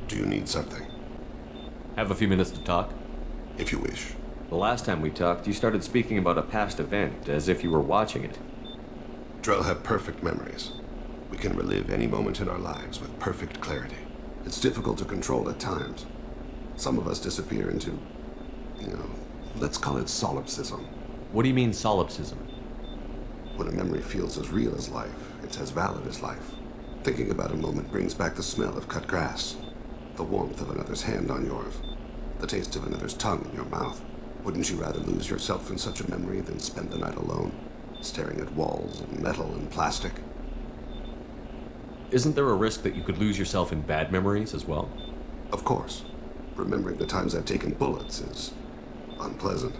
Do you need something? Have a few minutes to talk? If you wish. The last time we talked, you started speaking about a past event, as if you were watching it. Drell have perfect memories. We can relive any moment in our lives with perfect clarity. It's difficult to control at times. Some of us disappear into, let's call it solipsism. What do you mean, solipsism? When a memory feels as real as life, it's as valid as life. Thinking about a moment brings back the smell of cut grass, the warmth of another's hand on yours, the taste of another's tongue in your mouth. Wouldn't you rather lose yourself in such a memory than spend the night alone, staring at walls and metal and plastic? Isn't there a risk that you could lose yourself in bad memories as well? Of course. Remembering the times I've taken bullets is unpleasant.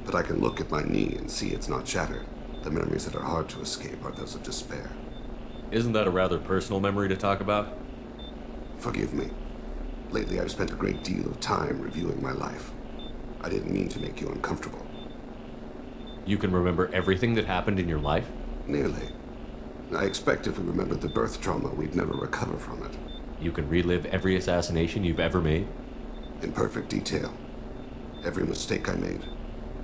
But I can look at my knee and see it's not shattered. The memories that are hard to escape are those of despair. Isn't that a rather personal memory to talk about? Forgive me. Lately I've spent a great deal of time reviewing my life. I didn't mean to make you uncomfortable. You can remember everything that happened in your life? Nearly. I expect if we remembered the birth trauma, we'd never recover from it. You can relive every assassination you've ever made? In perfect detail. Every mistake I made.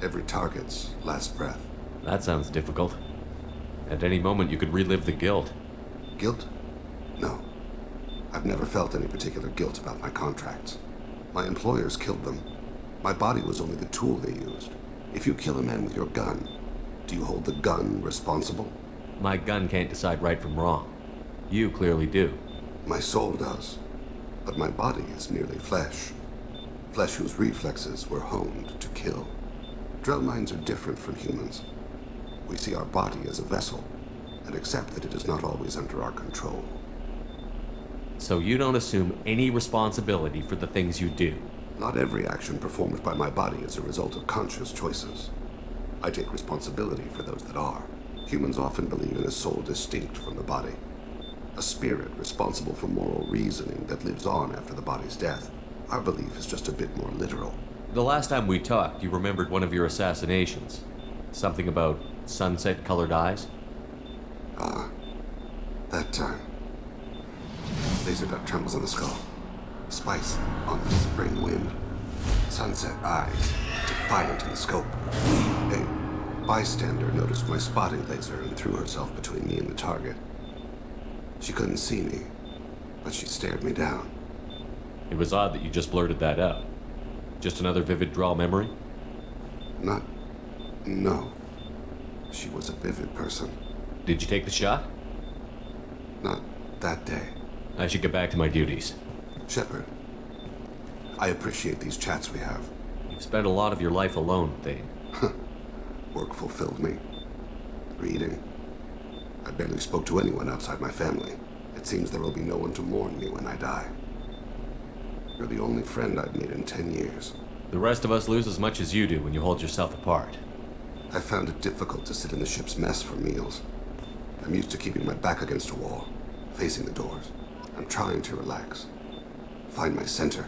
Every target's last breath. That sounds difficult. At any moment you could relive the guilt. Guilt? No. I've never felt any particular guilt about my contracts. My employers killed them. My body was only the tool they used. If you kill a man with your gun, do you hold the gun responsible? My gun can't decide right from wrong. You clearly do. My soul does. But my body is merely flesh. Flesh whose reflexes were honed to kill. Drell minds are different from humans. We see our body as a vessel, and accept that it is not always under our control. So you don't assume any responsibility for the things you do? Not every action performed by my body is a result of conscious choices. I take responsibility for those that are. Humans often believe in a soul distinct from the body. A spirit responsible for moral reasoning that lives on after the body's death. Our belief is just a bit more literal. The last time we talked, you remembered one of your assassinations. Something about sunset-colored eyes? That time. Laser dot trembles on the skull. Spice on the spring wind. Sunset eyes, defiant in the scope. A bystander noticed my spotting laser and threw herself between me and the target. She couldn't see me, but she stared me down. It was odd that you just blurted that out. Just another vivid draw memory? No. She was a vivid person. Did you take the shot? Not that day. I should get back to my duties. Shepard, I appreciate these chats we have. You've spent a lot of your life alone, Thane. Work fulfilled me. Reading. I barely spoke to anyone outside my family. It seems there will be no one to mourn me when I die. You're the only friend I've made in 10 years. The rest of us lose as much as you do when you hold yourself apart. I found it difficult to sit in the ship's mess for meals. I'm used to keeping my back against a wall, facing the doors. I'm trying to relax. Find my center.